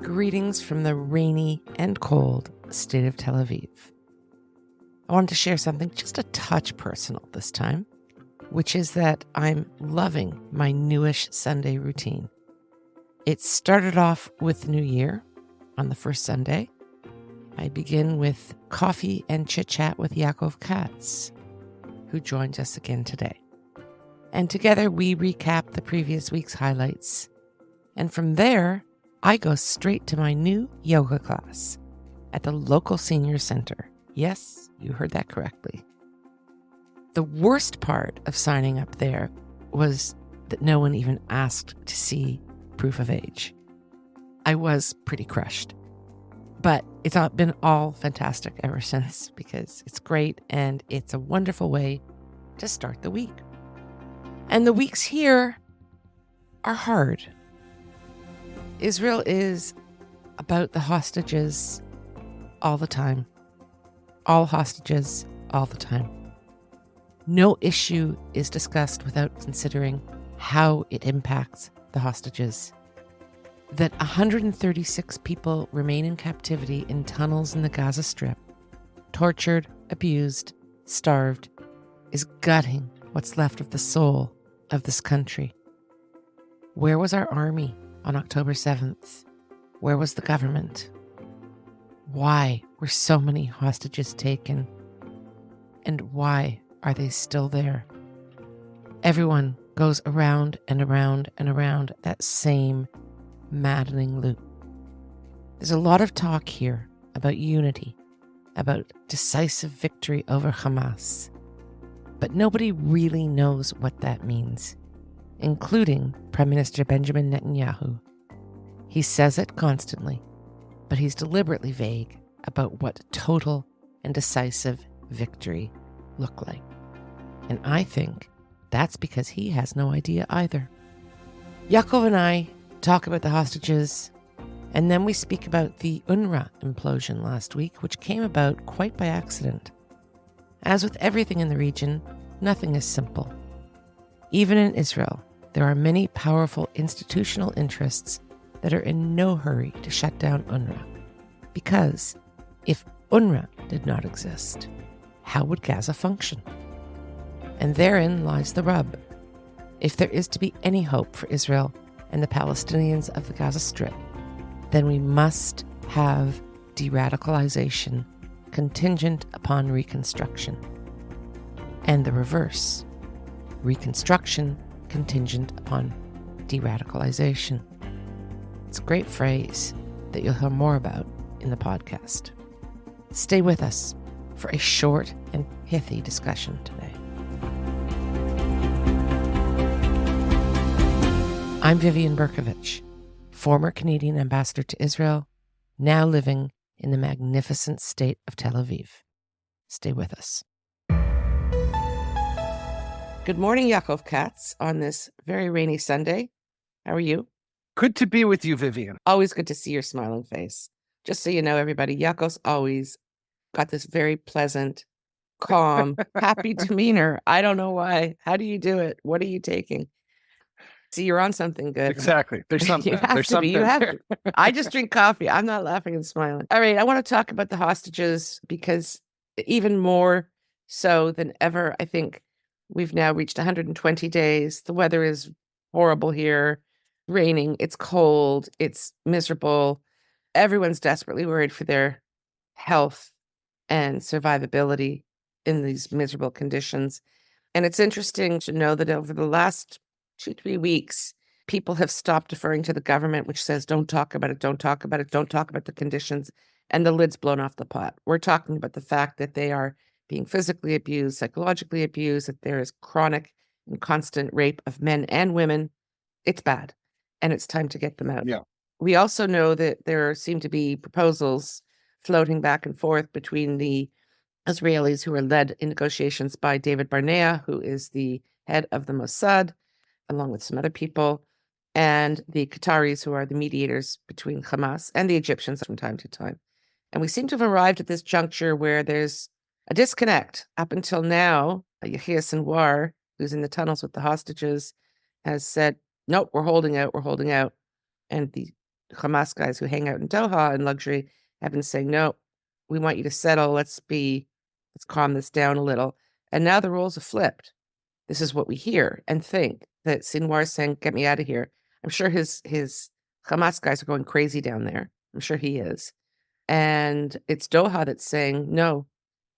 Greetings from the rainy and cold state of Tel Aviv. I wanted to share something just a touch personal this time, which is that I'm loving my newish Sunday routine. It started off with the new year on the first Sunday. I begin with coffee and chit-chat with Katz, who joins us again today. And together we recap the previous week's highlights. And from there, I go straight to my new yoga class at the local senior center. Yes, you heard that correctly. The worst part of signing up there was that no one even asked to see proof of age. I was pretty crushed. But it's been all fantastic ever since because it's great and it's a wonderful way to start the week. And the weeks here are hard. Israel is about the hostages all the time. All hostages all the time. No issue is discussed without considering how it impacts the hostages. That 136 people remain in captivity in tunnels in the Gaza Strip, tortured, abused, starved, is gutting what's left of the soul of this country. Where was our army on October 7th? Where was the government? Why were so many hostages taken? And why are they still there? Everyone goes around and around and around that same maddening loop. There's a lot of talk here about unity, about decisive victory over Hamas. But nobody really knows what that means, including Prime Minister Benjamin Netanyahu. He says it constantly, but he's deliberately vague about what total and decisive victory look like. And I think that's because he has no idea either. Yaakov and I talk about the hostages, and then we speak about the UNRWA implosion last week, which came about quite by accident. As with everything in the region, nothing is simple. Even in Israel, there are many powerful institutional interests that are in no hurry to shut down UNRWA. Because if UNRWA did not exist, how would Gaza function? And therein lies the rub. If there is to be any hope for Israel and the Palestinians of the Gaza Strip, then we must have deradicalization contingent upon reconstruction. And the reverse, reconstruction contingent upon deradicalization. It's a great phrase that you'll hear more about in the podcast. Stay with us for a short and pithy discussion today. I'm Vivian Berkovich, former Canadian ambassador to Israel, now living in the magnificent state of Tel Aviv. Stay with us. Good morning, Yaakov Katz, on this very rainy Sunday. How are you? Good to be with you, Vivian. Always good to see your smiling face. Just so you know, everybody, Yaakov's always got this very pleasant, calm, happy demeanor. I don't know why. How do you do it? What are you taking? See, you're on something good. Exactly. There's something. You have There's to something. be. You have to. I just drink coffee. I'm not laughing and smiling. All right. I want to talk about the hostages because even more so than ever, I think we've now reached 120 days. The weather is horrible here. Raining. It's cold. It's miserable. Everyone's desperately worried for their health and survivability in these miserable conditions. And it's interesting to know that over the last 2-3 weeks, people have stopped deferring to the government, which says, don't talk about it, don't talk about it, don't talk about the conditions, and the lid's blown off the pot. We're talking about the fact that they are being physically abused, psychologically abused, that there is chronic and constant rape of men and women. It's bad, and it's time to get them out. Yeah. We also know that there seem to be proposals floating back and forth between the Israelis who are led in negotiations by David Barnea, who is the head of the Mossad, along with some other people, and the Qataris, who are the mediators between Hamas and the Egyptians from time to time. And we seem to have arrived at this juncture where there's a disconnect. Up until now, Yahya Sinwar, who's in the tunnels with the hostages, has said, nope, we're holding out. And the Hamas guys who hang out in Doha in luxury have been saying, no, we want you to settle. Let's calm this down a little. And now the roles have flipped. This is what we hear and think, that Sinwar is saying, get me out of here. I'm sure his Hamas guys are going crazy down there. I'm sure he is. And it's Doha that's saying, no,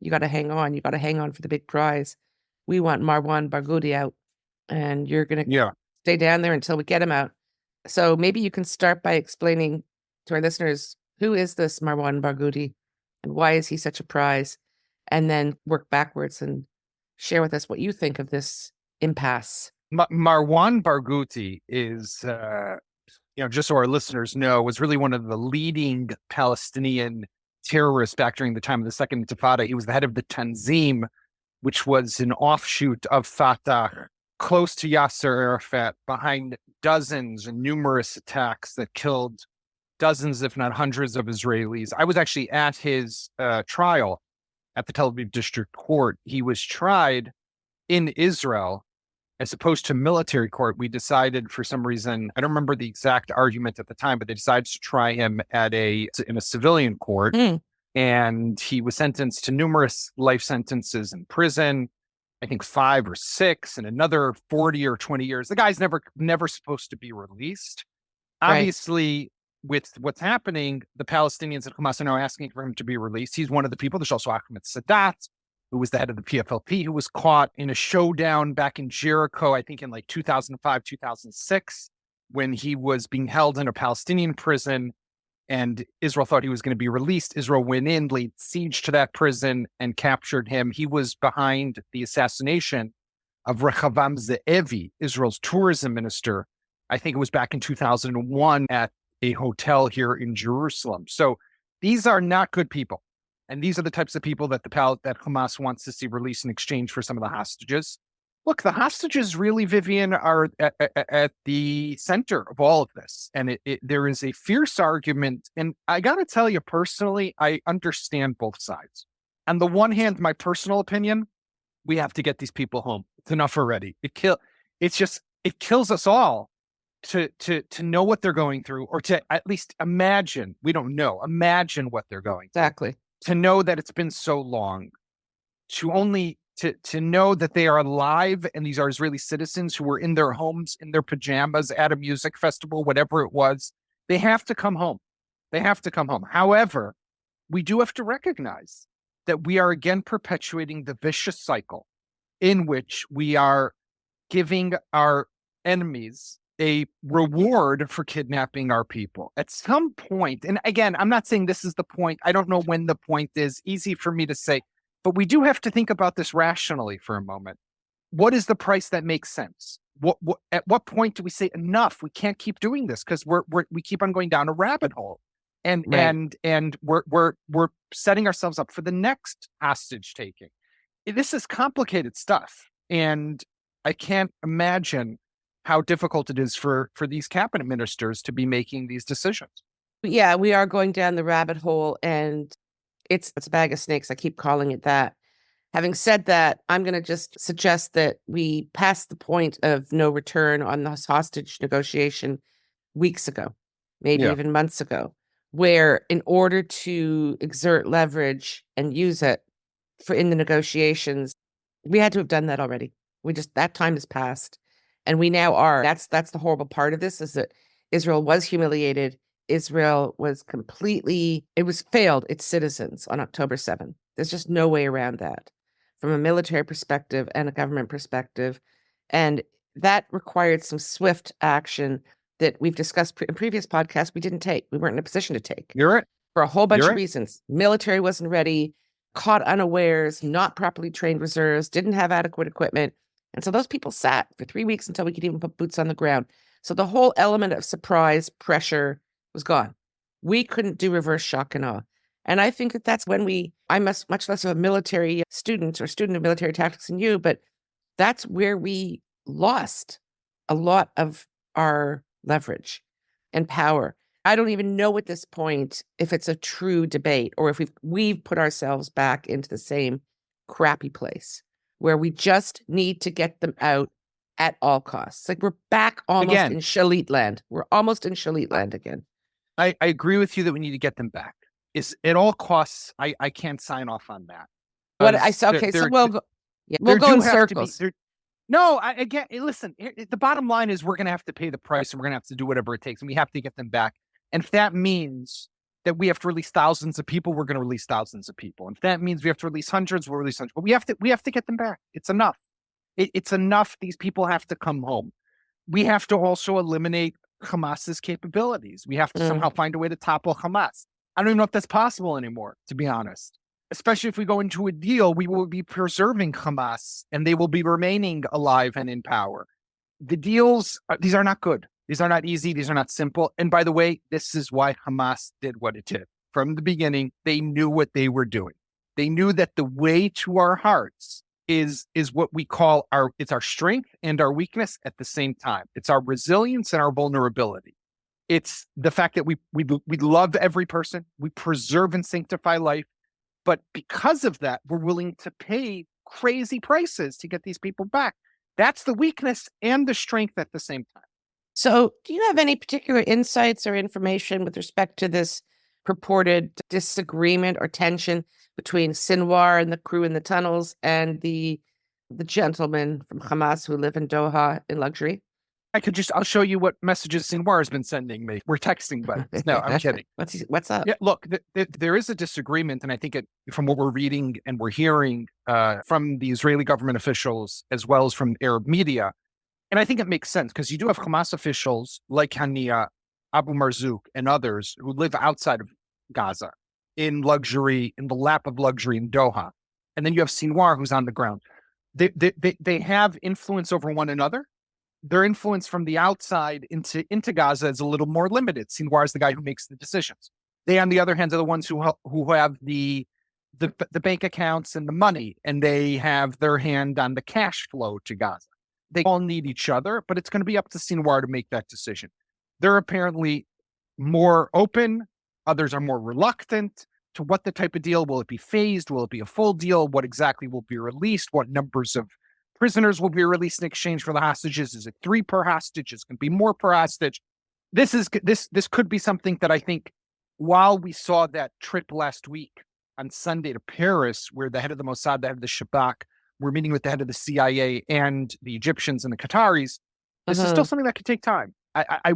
you got to hang on. You got to hang on for the big prize. We want Marwan Barghouti out, and you're going to stay down there until we get him out. So maybe you can start by explaining to our listeners, who is this Marwan Barghouti and why is he such a prize? And then work backwards and share with us what you think of this impasse. Marwan Barghouti is, just so our listeners know, was really one of the leading Palestinian terrorists back during the time of the Second Intifada. He was the head of the Tanzim, which was an offshoot of Fatah, close to Yasser Arafat, behind dozens and numerous attacks that killed dozens, if not hundreds, of Israelis. I was actually at his trial at the Tel Aviv District Court. He was tried in Israel as opposed to military court. We decided, for some reason, I don't remember the exact argument at the time, but they decided to try him in a civilian court. And he was sentenced to numerous life sentences in prison, I think 5 or 6, and another 40 or 20 years. The guy's never supposed to be released. Right. Obviously, with what's happening, the Palestinians and Hamas are now asking for him to be released. He's one of the people. There's also Ahmed Sadat, who was the head of the PFLP, who was caught in a showdown back in Jericho, I think in like 2005, 2006, when he was being held in a Palestinian prison. And Israel thought he was going to be released. Israel went in, laid siege to that prison, and captured him. He was behind the assassination of Rehavam Ze'evi, Israel's tourism minister. I think it was back in 2001 at a hotel here in Jerusalem. So these are not good people. And these are the types of people that that Hamas wants to see released in exchange for some of the hostages. Look, the hostages really, Vivian, are at the center of all of this. And there is a fierce argument. And I got to tell you personally, I understand both sides. On the one hand, my personal opinion, we have to get these people home. It's enough already. It kills us all to know what they're going through, or to at least imagine. We don't know. Imagine what they're going through. Exactly. To know that it's been so long, to know that they are alive, and these are Israeli citizens who were in their homes, in their pajamas at a music festival, whatever it was. They have to come home. They have to come home. However, we do have to recognize that we are again perpetuating the vicious cycle in which we are giving our enemies a reward for kidnapping our people. At some point, and again, I'm not saying this is the point. I don't know when the point is. Easy for me to say. But we do have to think about this rationally for a moment. What is the price that makes sense? At what point do we say enough? We can't keep doing this because we keep on going down a rabbit hole, and we're setting ourselves up for the next hostage taking. This is complicated stuff, and I can't imagine how difficult it is for these cabinet ministers to be making these decisions. Yeah, we are going down the rabbit hole, and it's a bag of snakes. I keep calling it that. Having said that, I'm going to just suggest that we pass the point of no return on this hostage negotiation weeks ago, maybe even months ago, where in order to exert leverage and use it in the negotiations, we had to have done that already. That time has passed, and we now are. That's the horrible part of this, is that Israel was humiliated. Israel was failed its citizens on October 7th. There's just no way around that from a military perspective and a government perspective. And that required some swift action that we've discussed in previous podcasts we didn't take. We weren't in a position to take. You're right. For a whole bunch of reasons. Military wasn't ready, caught unawares, not properly trained reserves, didn't have adequate equipment. And so those people sat for 3 weeks until we could even put boots on the ground. So the whole element of surprise, pressure was gone. We couldn't do reverse shock and awe. And I think that's when I'm much less of a military student or student of military tactics than you, but that's where we lost a lot of our leverage and power. I don't even know at this point if it's a true debate or if we've put ourselves back into the same crappy place where we just need to get them out at all costs. Like we're back almost in Shalit land. We're almost in Shalit land again. I agree with you that we need to get them back. Is at all costs, I can't sign off on that. What I Because said, okay, so we'll there go do in have to be, circles. there, no, again, listen, the bottom line is we're going to have to pay the price and we're going to have to do whatever it takes and we have to get them back. And if that means that we have to release thousands of people, we're going to release thousands of people. And if that means we have to release hundreds, we'll release hundreds. But we have to get them back. It's enough. It's enough. These people have to come home. We have to also eliminate Hamas's capabilities. We have to somehow find a way to topple Hamas. I don't even know if that's possible anymore, to be honest. Especially if we go into a deal, we will be preserving Hamas and they will be remaining alive and in power. The deals, these are not good. These are not easy. These are not simple. And by the way, this is why Hamas did what it did. From the beginning, they knew what they were doing. They knew that the way to our hearts is what we call it's our strength and our weakness at the same time. It's our resilience and our vulnerability. It's the fact that we love every person. We preserve and sanctify life. But because of that, we're willing to pay crazy prices to get these people back. That's the weakness and the strength at the same time. So do you have any particular insights or information with respect to this purported disagreement or tension between Sinwar and the crew in the tunnels and the gentlemen from Hamas who live in Doha in luxury? I'll show you what messages Sinwar has been sending me. We're texting, but no, I'm kidding. What's up? Yeah, look, there is a disagreement, and I think from what we're reading and we're hearing from the Israeli government officials as well as from Arab media, and I think it makes sense because you do have Hamas officials like Hania, Abu Marzouk, and others who live outside of Gaza in luxury, in the lap of luxury in Doha, and then you have Sinwar who's on the ground. They have influence over one another. Their influence from the outside into Gaza is a little more limited. Sinwar is the guy who makes the decisions. They, on the other hand, are the ones who have the bank accounts and the money, and they have their hand on the cash flow to Gaza. They all need each other, but it's going to be up to Sinwar to make that decision. They're apparently more open. Others are more reluctant to what the type of deal. Will it be phased? Will it be a full deal? What exactly will be released? What numbers of prisoners will be released in exchange for the hostages? Is it 3 per hostage? Is it going to be more per hostage? This could be something that I think, while we saw that trip last week on Sunday to Paris, where the head of the Mossad, the head of the Shabak, were meeting with the head of the CIA and the Egyptians and the Qataris, this is still something that could take time. I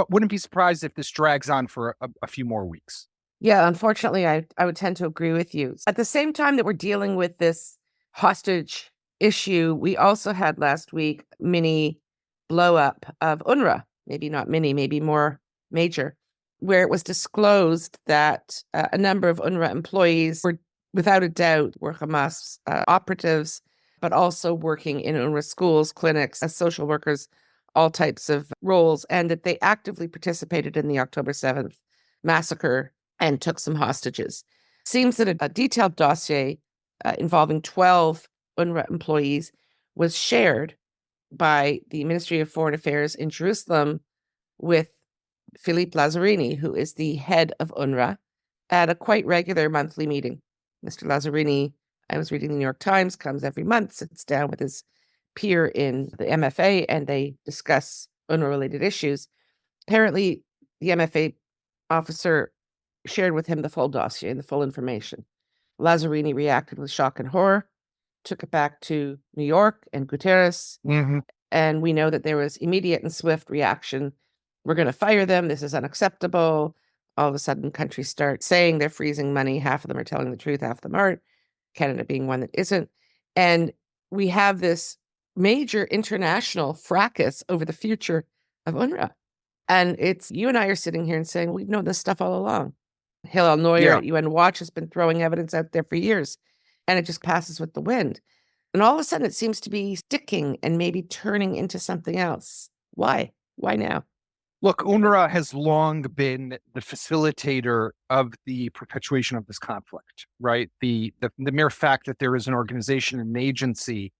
wouldn't be surprised if this drags on for a few more weeks. Yeah, unfortunately, I would tend to agree with you. At the same time that we're dealing with this hostage issue, we also had last week mini blow up of UNRWA, maybe not mini, maybe more major, where it was disclosed that a number of UNRWA employees were, without a doubt, were Hamas operatives, but also working in UNRWA schools, clinics, as social workers, all types of roles, and that they actively participated in the October 7th massacre and took some hostages. Seems that a detailed dossier involving 12 UNRWA employees was shared by the Ministry of Foreign Affairs in Jerusalem with Philippe Lazzarini, who is the head of UNRWA, at a quite regular monthly meeting. Mr. Lazzarini, I was reading the New York Times, comes every month, sits down with his peer in the MFA, and they discuss UNRWA-related issues. Apparently, the MFA officer shared with him the full dossier and the full information. Lazzarini reacted with shock and horror, took it back to New York and Guterres, and we know that there was immediate and swift reaction. We're going to fire them. This is unacceptable. All of a sudden, countries start saying they're freezing money. Half of them are telling the truth, half of them aren't, Canada being one that isn't. And we have this major international fracas over the future of UNRWA. And it's, you and I are sitting here and saying, we've known this stuff all along. Hillel Neuer at UN Watch has been throwing evidence out there for years, and it just passes with the wind. And all of a sudden it seems to be sticking and maybe turning into something else. Why? Why now? Look, UNRWA has long been the facilitator of the perpetuation of this conflict, right? The mere fact that there is an organization, an agency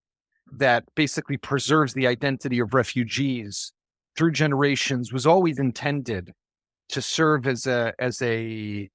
that basically preserves the identity of refugees through generations was always intended to serve as a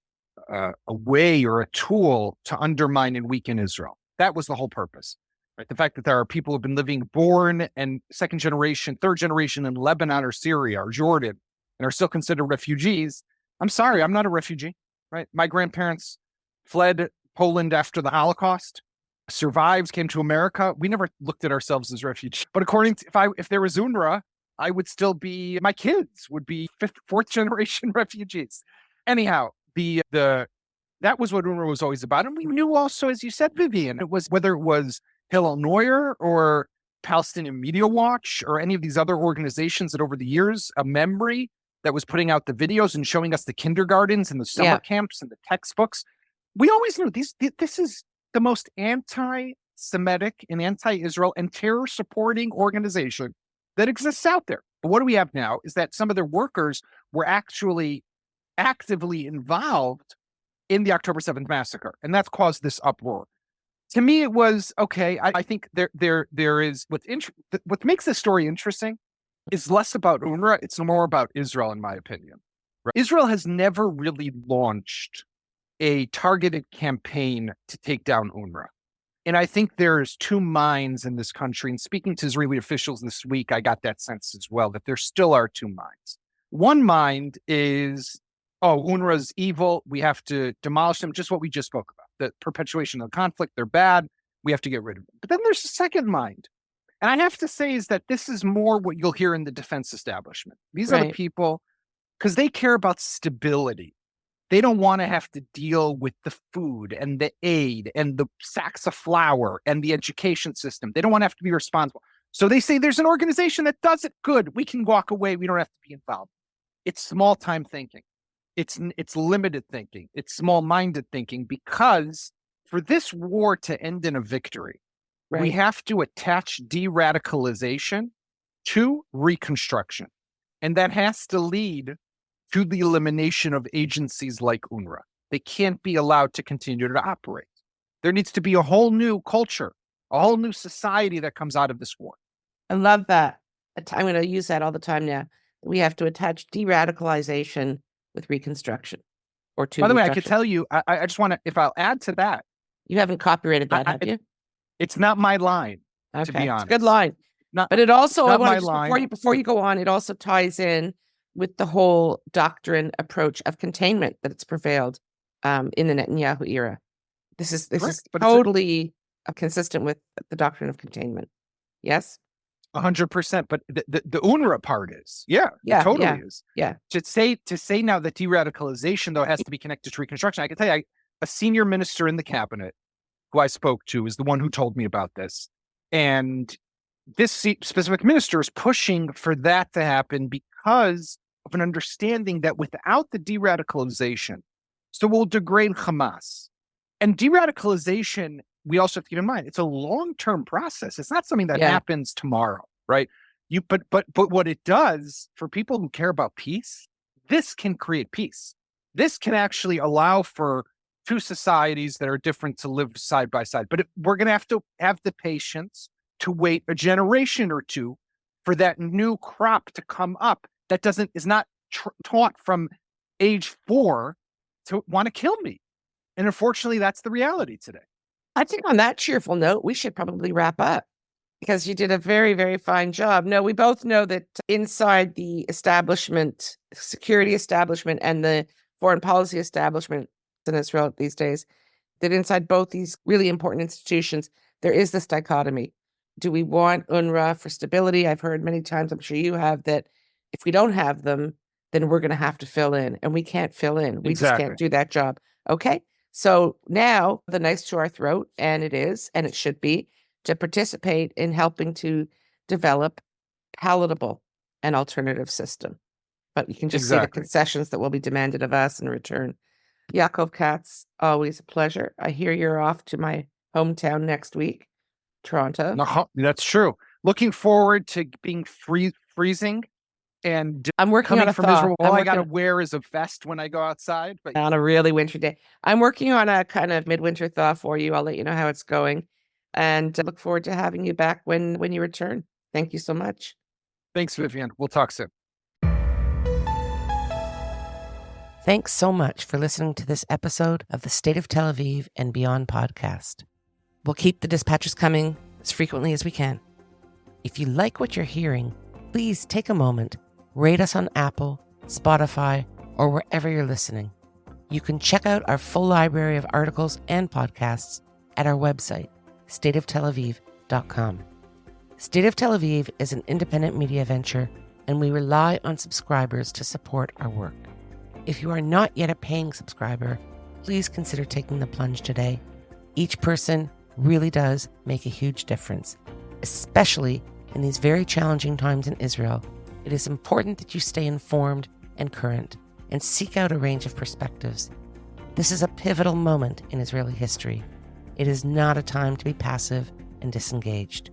way or a tool to undermine and weaken Israel. That was the whole purpose. Right? The fact that there are people who've been born and second generation, third generation in Lebanon or Syria or Jordan and are still considered refugees I'm sorry, I'm not a refugee, right? My grandparents fled Poland after the Holocaust, survived, came to America. We never looked at ourselves as refugees. But according to, if there was UNRWA, I would still be, my kids would be fifth, fourth generation refugees. Anyhow, that was what UNRWA was always about. And we knew also, as you said, Vivian, it was whether it was Hillel Neuer or Palestinian Media Watch or any of these other organizations that over the years, a memory that was putting out the videos and showing us the kindergartens and the summer camps and the textbooks. We always knew this is the most anti-Semitic and anti-Israel and terror-supporting organization that exists out there. But what do we have now is that some of their workers were actually actively involved in the October 7th massacre, and that's caused this uproar. To me, it was okay. I think there is what makes this story interesting is less about UNRWA. It's more about Israel, in my opinion. Right? Israel has never really launched a targeted campaign to take down UNRWA. And I think there's two minds in this country. And speaking to Israeli officials this week, I got that sense as well, that there still are two minds. One mind is, UNRWA's evil. We have to demolish them, just what we just spoke about. The perpetuation of the conflict, they're bad. We have to get rid of them. But then there's a second mind. And I have to say is that this is more what you'll hear in the defense establishment. These are the people, because they care about stability. They don't want to have to deal with the food and the aid and the sacks of flour and the education system. They don't want to have to be responsible. So they say there's an organization that does it. Good. We can walk away. We don't have to be involved. It's small time thinking. It's limited thinking. It's small-minded thinking, because for this war to end in a victory, we have to attach deradicalization to reconstruction. And that has to lead to the elimination of agencies like UNRWA. They can't be allowed to continue to operate. There needs to be a whole new culture, a whole new society that comes out of this war. I love that. I'm going to use that all the time now. We have to attach de-radicalization with reconstruction. Or to By the way, I could tell you, I just want to, if I'll add to that. You haven't copyrighted that, have you? It's not my line, to be honest. It's a good line. But it also, before you go on, it also ties in with the whole doctrine approach of containment that it's prevailed in the Netanyahu era. This is totally consistent with the doctrine of containment. Yes? 100%. But the UNRWA part is, totally is. Yeah. To say now that de-radicalization, though, has to be connected to reconstruction, I can tell you, a senior minister in the cabinet who I spoke to is the one who told me about this. And this specific minister is pushing for that to happen because of an understanding that without the de-radicalization, so we'll degrade Hamas. And de-radicalization, we also have to keep in mind, it's a long-term process. It's not something that happens tomorrow, right? But what it does for people who care about peace, this can create peace. This can actually allow for two societies that are different to live side by side. But we're going to have the patience to wait a generation or two for that new crop to come up that is not taught from age 4 to want to kill me. And unfortunately, that's the reality today. I think on that cheerful note, we should probably wrap up, because you did a very, very fine job. No, we both know that inside the establishment, security establishment and the foreign policy establishment in Israel these days, that inside both these really important institutions, there is this dichotomy. Do we want UNRWA for stability? I've heard many times, I'm sure you have, that if we don't have them, then we're going to have to fill in, and we can't fill in. We just can't do that job. Okay. So now the knife's to our throat, and it should be, to participate in helping to develop palatable and alternative system. But you can just see the concessions that will be demanded of us in return. Yaakov Katz, always a pleasure. I hear you're off to my hometown next week, Toronto. No, that's true. Looking forward to being freezing. And I'm working on a from Israel. All I got to wear is a vest when I go outside. But on a really wintry day. I'm working on a kind of midwinter thaw for you. I'll let you know how it's going. And look forward to having you back when you return. Thank you so much. Thanks, Vivian. We'll talk soon. Thanks so much for listening to this episode of the State of Tel Aviv and Beyond podcast. We'll keep the dispatches coming as frequently as we can. If you like what you're hearing, please take a moment, rate us on Apple, Spotify, or wherever you're listening. You can check out our full library of articles and podcasts at our website, stateoftelaviv.com. State of Tel Aviv is an independent media venture, and we rely on subscribers to support our work. If you are not yet a paying subscriber, please consider taking the plunge today. Each person really does make a huge difference, especially in these very challenging times in Israel. It is important that you stay informed and current and seek out a range of perspectives. This is a pivotal moment in Israeli history. It is not a time to be passive and disengaged.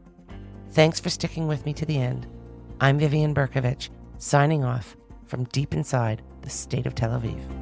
Thanks for sticking with me to the end. I'm Vivian Berkovich, signing off from deep inside the state of Tel Aviv.